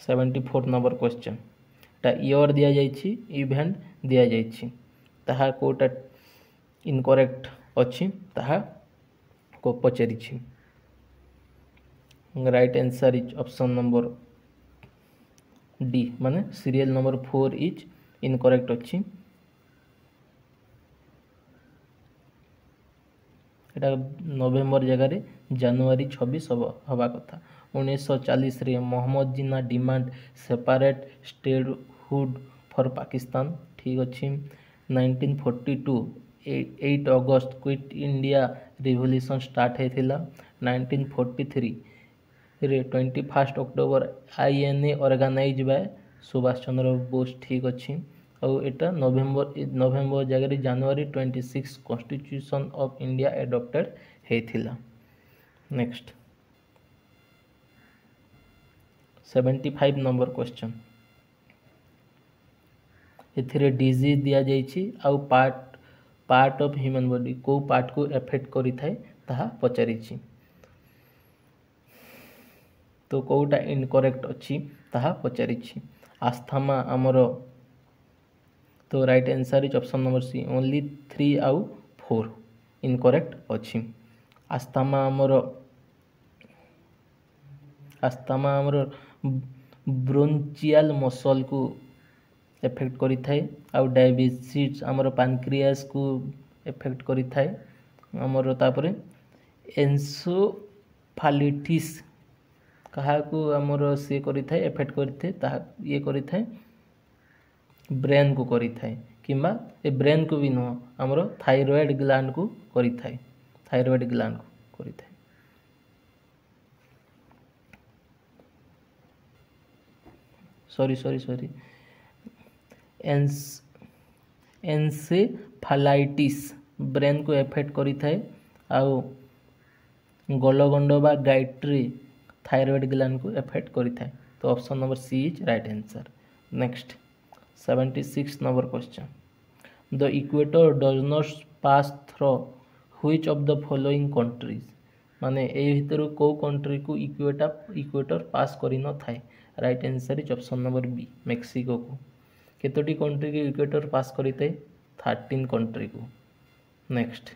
74 number question टा year दिया जाइछि इवेंट दिया जाइछि ताहा कोटा इनकरेक्ट अछि ताहा को पचारिछि right answer is option number D माने सीरियल नंबर 4 इज इनकरेक्ट अछि एटा नवेम्बर जगह जनवरी 26 हवा कथा 1940 रे Mohammad Jinnah demand separate statehood for Pakistan ठीक अच्छी 1942 8 अगस्त क्विट इंडिया रिवोल्यूशन स्टार्ट होता 1943 रे 21 October INA organise by Subhash Chandra Bose ठीक अच्छी और एटा नवेम्बर जगह जनवरी 26 कॉन्स्टिट्यूशन ऑफ इंडिया एडॉप्टेड होता नेक्स्ट 75 नंबर क्वेश्चन एथिरे डिजीज दिया जाइछि आउ पार्ट ऑफ ह्यूमन बॉडी को पार्ट को एफेक्ट करि थाए ताहा पचारिछि तो कोटा इनकरेक्ट अछि ताहा पचारिछि आस्थमा हमर तो right answer is option number C only 3 आउ 4 इनकरेक्ट अछि आस्थमा हमर ब्रोंचियल मसल को एफेक्ट करि थाए आउ डायबिटीज हमर पैनक्रियास को एफेक्ट करि थाए हमर तापरे एन्सेफालिटिस कहा को हमर से करि थाए एफेक्ट करि थाए ता ये करि थाए ब्रेन को करि थाए किंबा ए ब्रेन को भी न हमर थायराइड ग्लैंड को करि थाए थायराइड ग्लैंड को करि थाए सॉरी एन्सेफालाइटिस ब्रेन को एफेक्ट करि थाए आउ गलगंड बा गाइट्री थायराइड ग्लैंड को एफेक्ट करि थाए तो option number C is right answer next 76 number question the equator does not pass through which of the following countries माने ए भितर को कंट्री को इक्वेटर पास करि न थाए right answer is option number B Mexico को केतोटी कंट्री के इक्वेटर पास करि थाए 13 कंट्री को next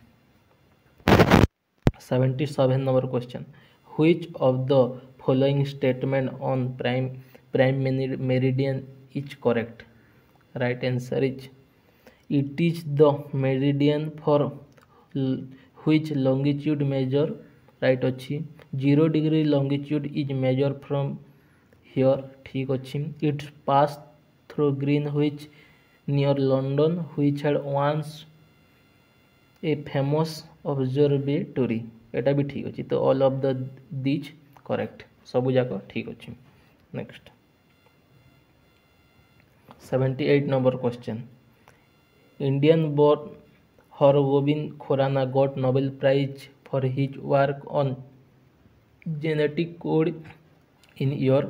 77 number question which of the following statement on prime meridian is correct right answer is it is the meridian for which longitude measure right अच्छी 0 degree longitude is measure from here ठीक अच्छी it's pass through green which near London which had once a famous observatory एटा भी ठीक अच्छी तो all of the these correct सबू जाक ठीक अच्छी नेक्स्ट 78 number question Indian born Hargobind Khorana got Nobel prize for his work on genetic code in year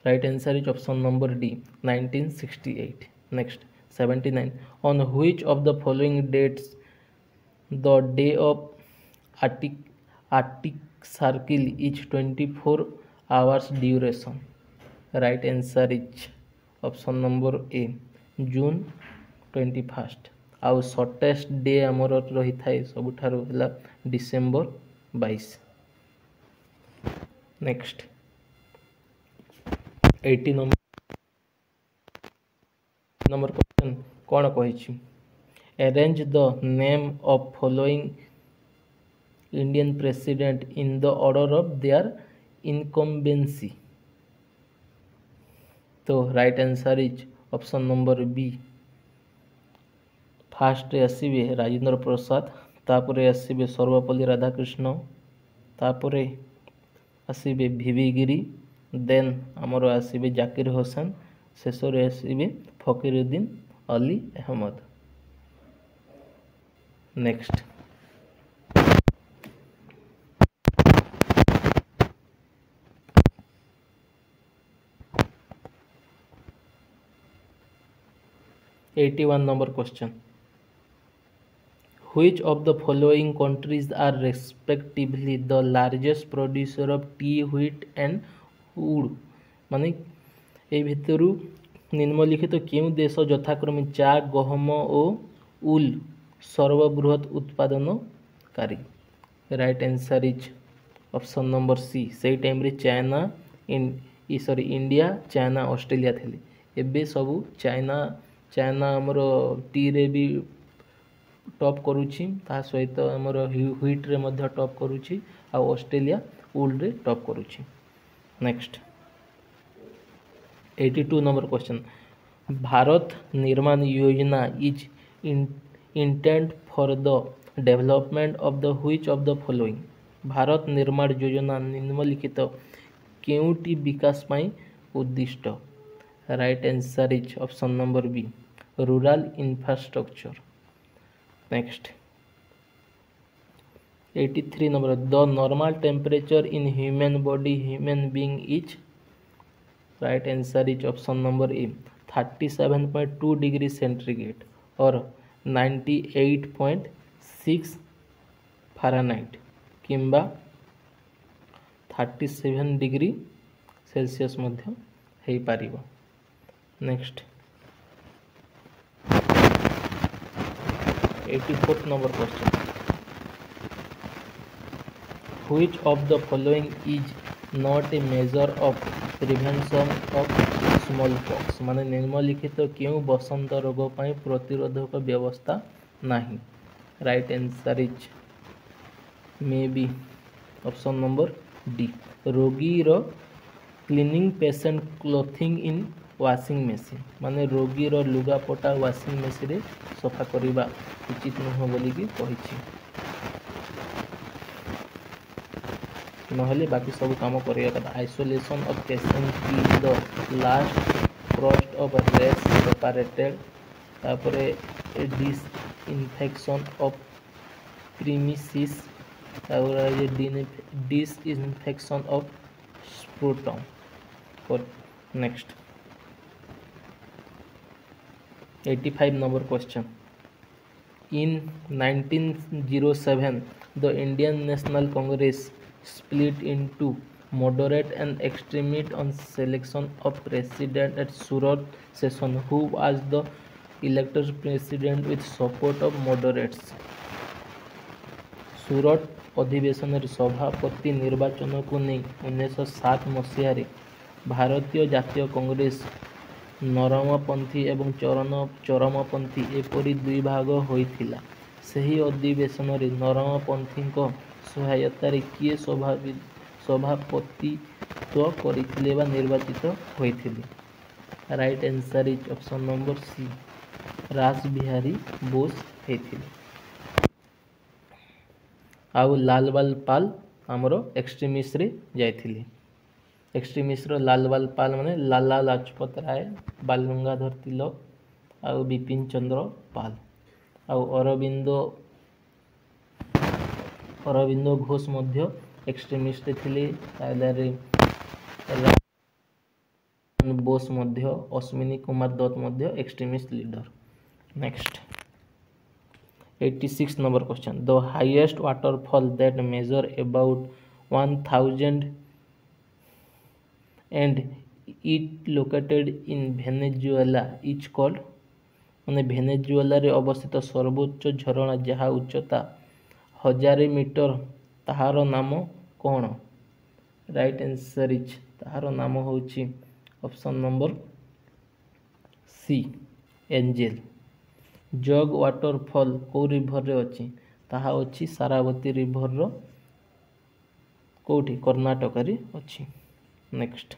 right answer is option number D 1968 next 79 on which of the following dates the day of arctic circle is 24 hours duration right answer is option number A June 21 आउ shortest day आमर रही थाए सबुठारु हला December 22 next 80 number question कौन कही arrange the name of following Indian president in the order of their incumbency तो right answer is option number B first आसवे राजेंद्र प्रसाद तापरे आसवे सर्वपल्ली राधाकृष्ण तापरे आसवे VV गिरी देन आमर आसवे जाकिर हुसैन शेष आसवे Fakhruddin Ali Ahmed next 81 number question. Which of the following countries are respectively the largest producer of tea, wheat and wood? ମାନେ এই ଭିତରୁ ନିମ୍ନଲିଖିତ କେଉଁ ଦେଶ ଯଥାକ୍ରମେ ଚା, ଗହମ ଓ ଉଲ୍ ସର୍ବବୃହৎ ଉତ୍ପାଦନକାରୀ? Right answer is option number C. ସେଇ ଟାଇମ୍ରେ ଇଣ୍ଡିଆ, ଚାଇନା, ଅଷ୍ଟ୍ରେଲିଆ ଥିଲେ। ଏବେ ସବୁ ଚାଇନା ଆମର ଟିରେ ବି ଟପ୍ କରୁଛି, ତା ସହିତ ଆମର ହ୍ୱିଟ୍ରେ ମଧ୍ୟ ଟପ୍ କରୁଛି, ଆଉ ଅଷ୍ଟ୍ରେଲିଆ ଉଲ୍ରେ ଟପ୍ କରୁଛି। Next 82 number question. Bharat Nirman Yojana is intent for the development of the which of the following? Bharat Nirman Yojana निम्नलिखित केउटी विकास पाई उद्दिष्ट? Right answer is option number B, rural infrastructure. Next 83 number. The normal temperature in human body human being is? Right answer is option number A, 37.2 degree centigrade और 98.6 Fahrenheit किंबा 37 degree Celsius मध्य हो पारिबो। Next 84 number question. Which of the following is not a measure of prevention of smallpox? माने निम्नलिखित क्यों बसंत रोग पर प्रतिरोधक व्यवस्था नहीं? Right answer is may be option number D, रोगीर cleaning patient clothing in washing machine. माने रोगीर लुगापटा वाशिंग मशीन रे सफा करवा उचित नुह बोलिकी कहिछि, नहले बाकी सब काम करिया कथा। Isolation of patient in the last cost of race separated, तापरे डिसइंफेक्शन ऑफ प्रीमिसिस, तापरे disinfection of sputum. Next 85 number question. In 1907, the Indian National Congress split into moderate and extremist on selection of president at Surat session. Who was the elected president with support of moderates? Surat ଅଧିବେଶନରେ ସଭାପତି ନିର୍ବାଚନକୁ ନେଇ 1907 ମସିହାରେ ଭାରତୀୟ ଜାତୀୟ କଂଗ୍ରେସ ନରମପନ୍ଥୀ ଏବଂ ଚରମପନ୍ଥୀ ଏପରି ଦୁଇ ଭାଗ ହୋଇଥିଲା। ସେହି ଅଧିବେଶନରେ ନରମପନ୍ଥୀଙ୍କ ସହାୟତାରେ କିଏ ସଭାପତିତ୍ୱ କରିଥିଲେ ବା ନିର୍ବାଚିତ ହୋଇଥିଲେ? Right answer is option number C, ରାସ ବିହାରୀ ବୋଷ ହେଇଥିଲେ। ଆଉ ଲାଲବାଲ ପାଲ ଆମର ଏକ୍ସଟ୍ରିମିଷ୍ଟରେ ଯାଇଥିଲେ। एक्सट्रीमिस्ट लालबाल पाल माने लाला लाजपत राय, बाल गंगाधर तिलक आउ बिपिन चंद्र पाल आउ अरविंद घोष मध्य एक्सट्रीमिस्ट थिले। बोस मध्य, अश्विनी कुमार दत्त मध्य extremist leader. Next 86 number question. The highest waterfall that measure about 1000 and it located in Venezuela is called? ମାନେ ଭେନେଜୁଏଲା ରେ ଅବସ୍ଥିତ ସର୍ବୋଚ୍ଚ ଝରଣା ଯାହା ଉଚ୍ଚତା 1000 ମିଟର ତାହାର ନାମ କ'ଣ? ରାଇଟ୍ ଆନ୍ସର୍ ଇଜ୍, ତାହାର ନାମ ହେଉଛି option number C, angel. Jug waterfall କେଉଁ ରିଭରରେ ଅଛି? ତାହା ଅଛି ସାରାବତୀ ରିଭରର କେଉଁଠି? କର୍ଣ୍ଣାଟକରେ ଅଛି। Next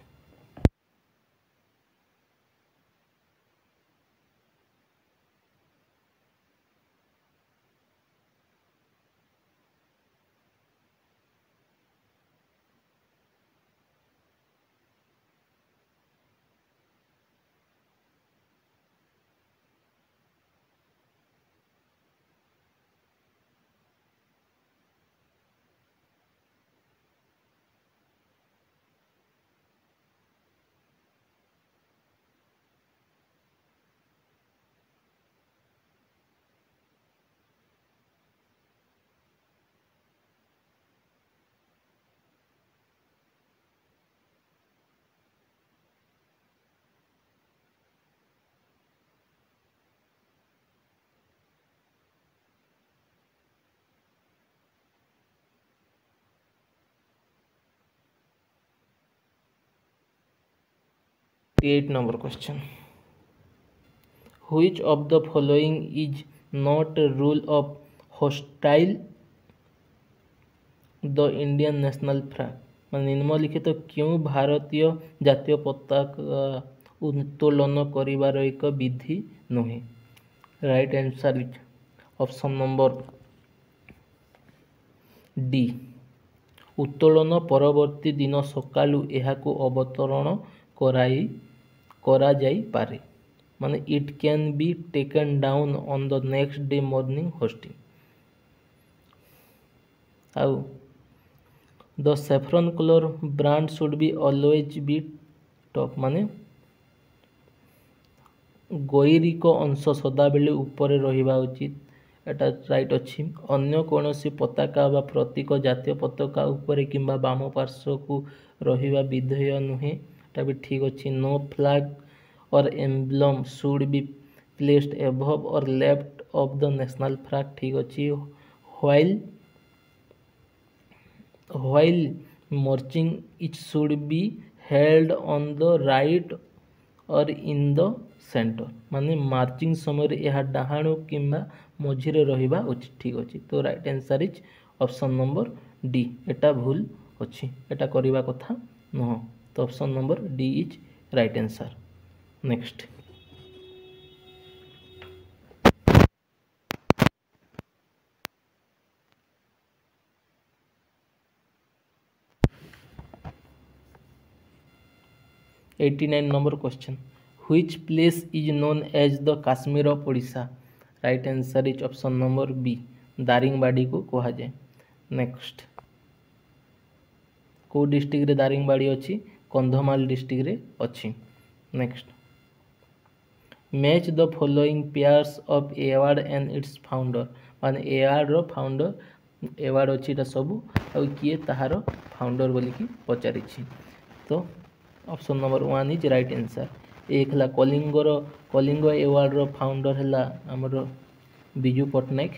8 number question. Which of the following is not a rule of hostile the Indian national flag? ମାନେ ନିମ୍ନଲିଖିତ କେଉଁ ଭାରତୀୟ ଜାତୀୟ ପତାକା ଉତ୍ତୋଳନ କରିବାର ଏକ ବିଧି ନୁହେଁ? Right answer is option number D. ଉତ୍ତୋଳନ ପରବର୍ତ୍ତୀ ଦିନ ସକାଳୁ ଏହାକୁ ଅବତରଣ କରାଯାଇପାରେ। ମାନେ ଇଟ୍ can be taken down on the next day morning hosting. ଆଉ ଦ saffron color brand should be always be top ମାନେ ଗୈରିକ ଅଂଶ ସଦାବେଳେ ଉପରେ ରହିବା ଉଚିତ। ଏଟା ରାଇଟ୍ ଅଛି। ଅନ୍ୟ କୌଣସି ପତାକା ବା ପ୍ରତୀକ ଜାତୀୟ ପତାକା ଉପରେ କିମ୍ବା ବାମ ପାର୍ଶ୍ୱକୁ ରହିବା ବିଧେୟ ନୁହେଁ। ଏଟା ବି ଠିକ୍ ଅଛି। No flag or emblem should be placed above or left of the national flag ଠିକ୍ ଅଛି। while marching it should be held on the right or in the center ମାନେ ମାର୍ଚିଂ ସମୟରେ ଏହା ଡାହାଣ କିମ୍ବା ମଝିରେ ରହିବା ଉଚିତ। ଠିକ୍ ଅଛି। ତ right answer is option number D. ଏଟା ଭୁଲ ଅଛି, ଏଟା କରିବା କଥା ନୁହଁ। ତ option number D is right answer. Next 89 number question. Which place is known as the Kashmir of Odisha? Right answer is option number B. Daringbadi को कहा जाए। नेक्स्ट को डिस्ट्रिक्ट रे दारिंगबाड़ी अच्छी? कंधमाल डिस्ट्रिक्ट रे अच्छी। Next match the following pairs of award and it's founder माने award रो founder award अच्छी सब आ किए ताहार फाउंडर बोली कि पचारि। तो option number 1 is right answer. एक है कलिंग अवार्ड रो फाउंडर है आमर बिजू पट्टनायक।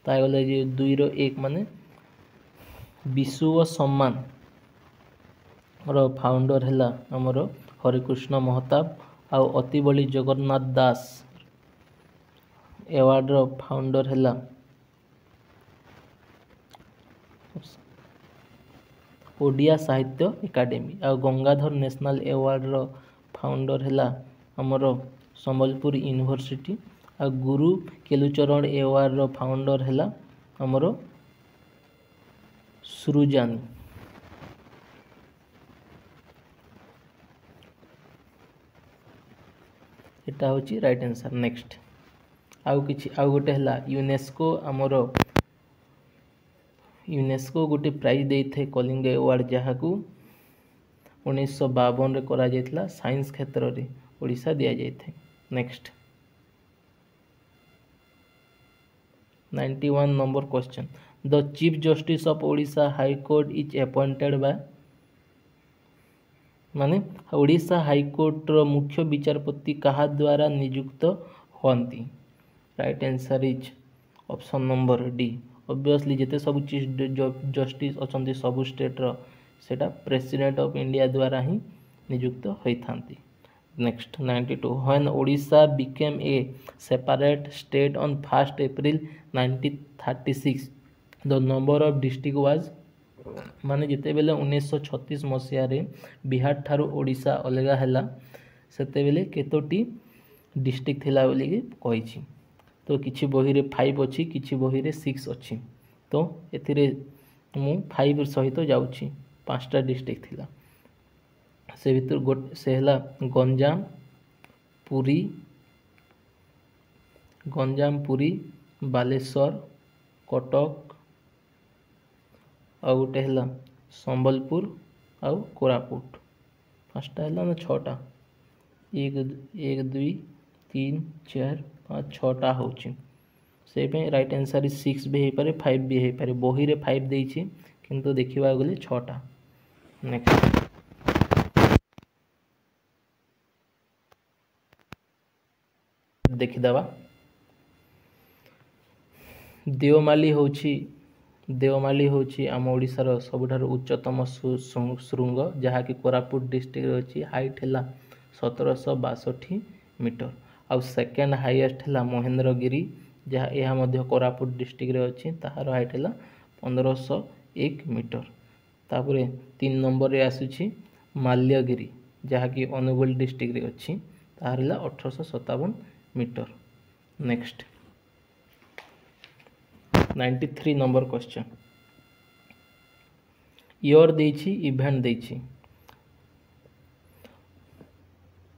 तागले जे 2 रो 1 माने विश्व सम्मान रो फाउंडर है आमर हरिकृष्ण महताब। आ अति बड़ी जगन्नाथ दास अवार्ड रो फाउंडर है ओडिया साहित्य एकाडेमी। आ गंगाधर नेशनल अवार्ड रो फाउंडर है आमर संबलपुर यूनिवर्सिटी। आ गुरु केलुचरण अवार्ड रो फाउंडर है आमर सृजानी। एटा होची राइट आंसर। नेक्स्ट आउ गोटे है यूनेस्को आमर यूनेस्को गोटे प्राइज देते कलिंग अवार्ड जहाँ को 1952 करा जायतिला साइंस क्षेत्र रे ओडिशा दिया जायथे। Next 91 number question. The chief justice of Odisha high court is appointed by माने ओडिशा हाईकोर्ट रो मुख्य विचारपति कहा द्वारा नियुक्त होती? Right answer is option number D. Obviously जिते सब चीफ जस्टिस अच्छा सब स्टेट रो सेटा प्रेसिडेंट ऑफ इंडिया द्वारा ही नियुक्त होता। Next 92 when Odisha became a separate state on 1 April 1936 the number of district was माने जिते बेले 1936 मसीह रे बिहार ठारू ओडिशा अलगा हैला सेते बेले केतोटी डिस्ट्रिक्ट थिला बोली कहि छी। तो किछि बही रे 5 अछि किछि बही रे 6 अछि। तो एथिरे मु 5 सहित जाउछि 5टा डिस्ट्रिक्ट थिला से भीतर से हैला गंजाम पुरी बालेश्वर कटक आ गोटे है संबलपुर आउ कोरापुट। 5टा है ना 6टा 1 2 3 4 5 6टा हो से राइट आंसर 6 भी हो पारे 5 भी हो पारे। बही रे 5 देछि किंतु देखिबा गले 6टा। नेक्स्ट देखिदबा देवमाली होछि देवमाली हूँ आम ओडिशार सबुठारु उच्चतम शृंग जहाँकि कोरापुट डिस्ट्रिक्ट अच्छी हाइट है 1762 मीटर। आउ सेकेंड हाईएस्ट है महेंद्रगिरी जहाँ यह मध्य कोरापुट डिस्ट्रिक्ट अच्छी ताहार हाइट है 1501 मीटर। तापर 3 नंबर रे आसुछि माल्यगिरी जहाँकि अनुगुल डिस्ट्रिक्ट अच्छी ताहार 1857 metre. Next 93 number question year देछि इवेंट देछि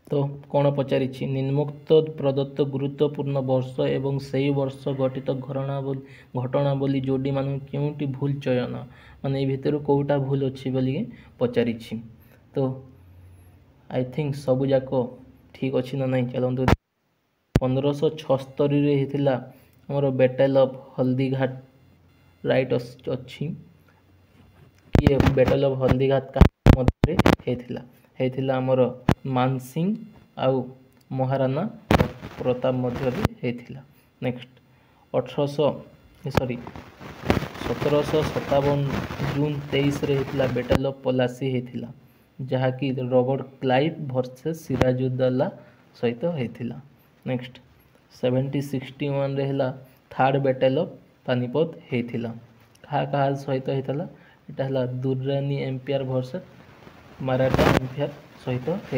तो कौन पचारि निम्नोक्त प्रदत्त गुरुत्वपूर्ण वर्ष एवं सही वर्ष घटित घटनावली जोड़ी मान क्योंटी भूल चयन माने भितर कौटा भूल अच्छी बोली पचारि। तो आई थिंक सबू जाक ठीक अच्छी ना नहीं चलते 1576 होता आमर बैटल ऑफ हल्दीघाट राइट अच्छी ये बैटल ऑफ हल्दीघाट होता आमर मानसिंह आउ महाराणा प्रताप मध्य होता। नेक्स्ट 1757 जून 23 होता बैटल ऑफ पलासी होता जहाँकि रॉबर्ट क्लाइव वर्सेस सिराजुद्दौला सहित होता। नेक्स्ट 1761 है थर्ड बैटल ऑफ पानीपत होता क्या सहित होता यहाँ Durrani empire versus Maratha empire सहित होता।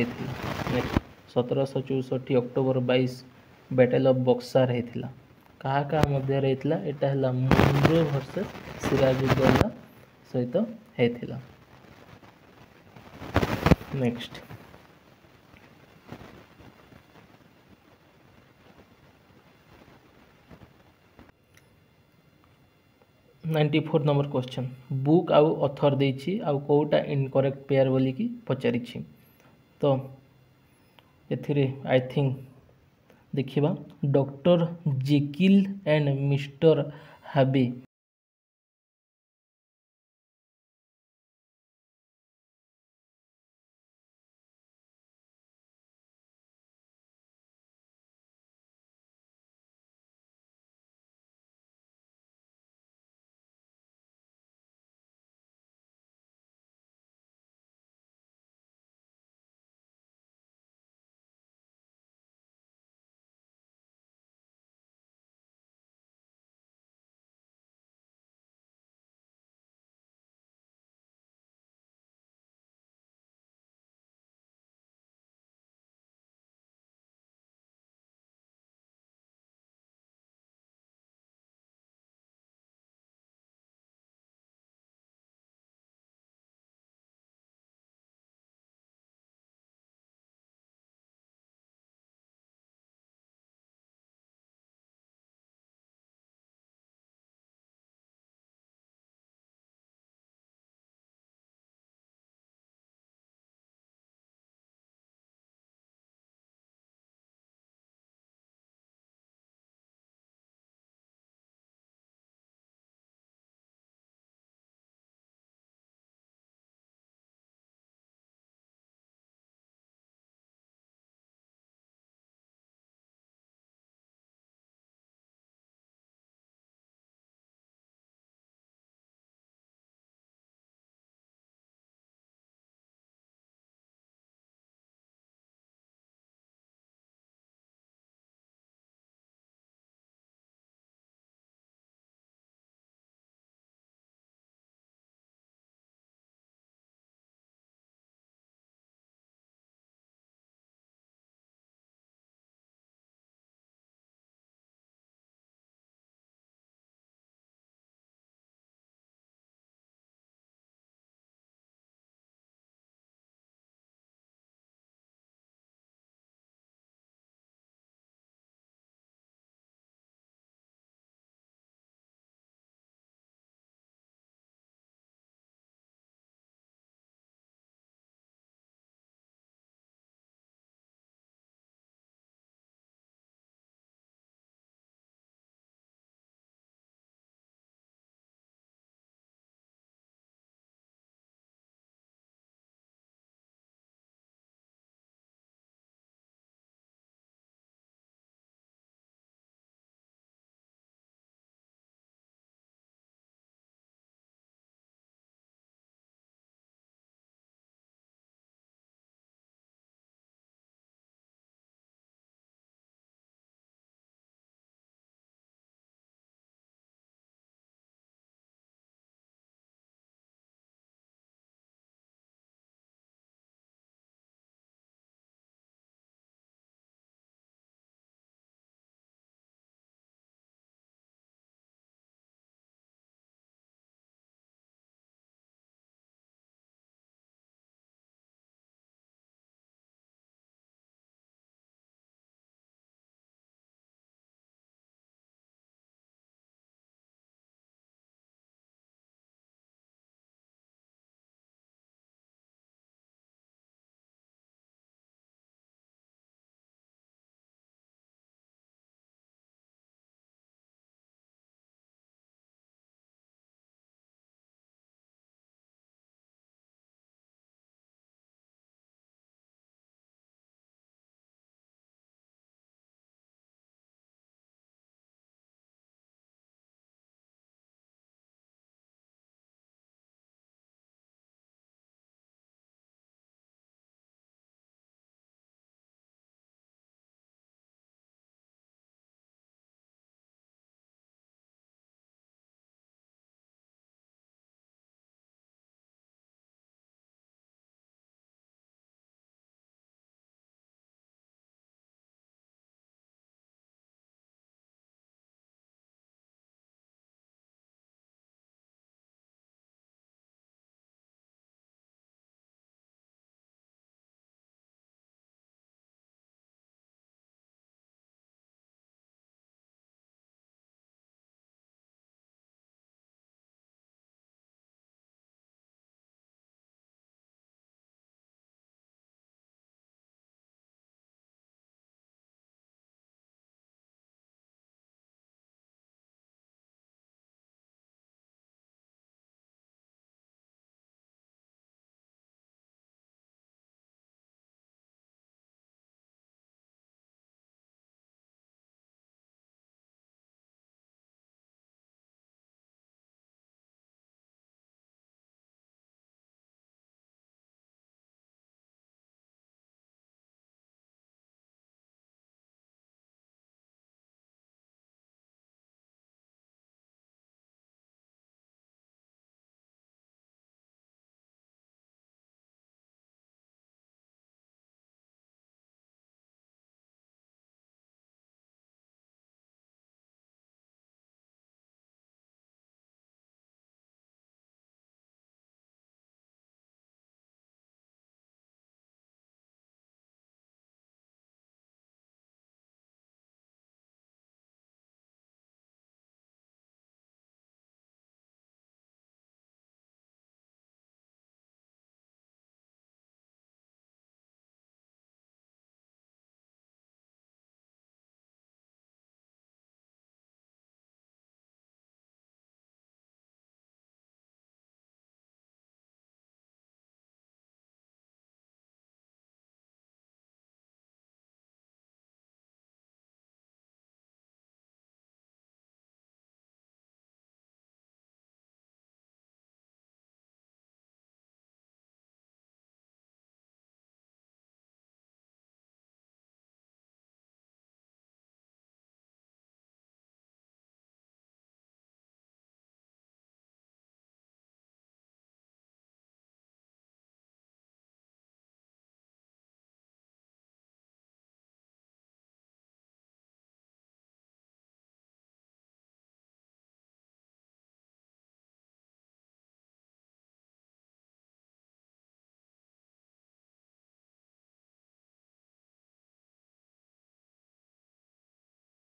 Next 1764 October 22 battle of Buxar होता क्या मध्य होता मुंड्रो वर्सेस सिराजुद्दौला सहित होता। नेक्स्ट 94 नंबर क्वेश्चन बुक आउ ऑथर देछि आउ कोटा इनकरेक्ट पेयर बोली कि पचारि। तो एथिरे आई थिंक देखिबा डॉक्टर जेकिल एंड मिस्टर हाबे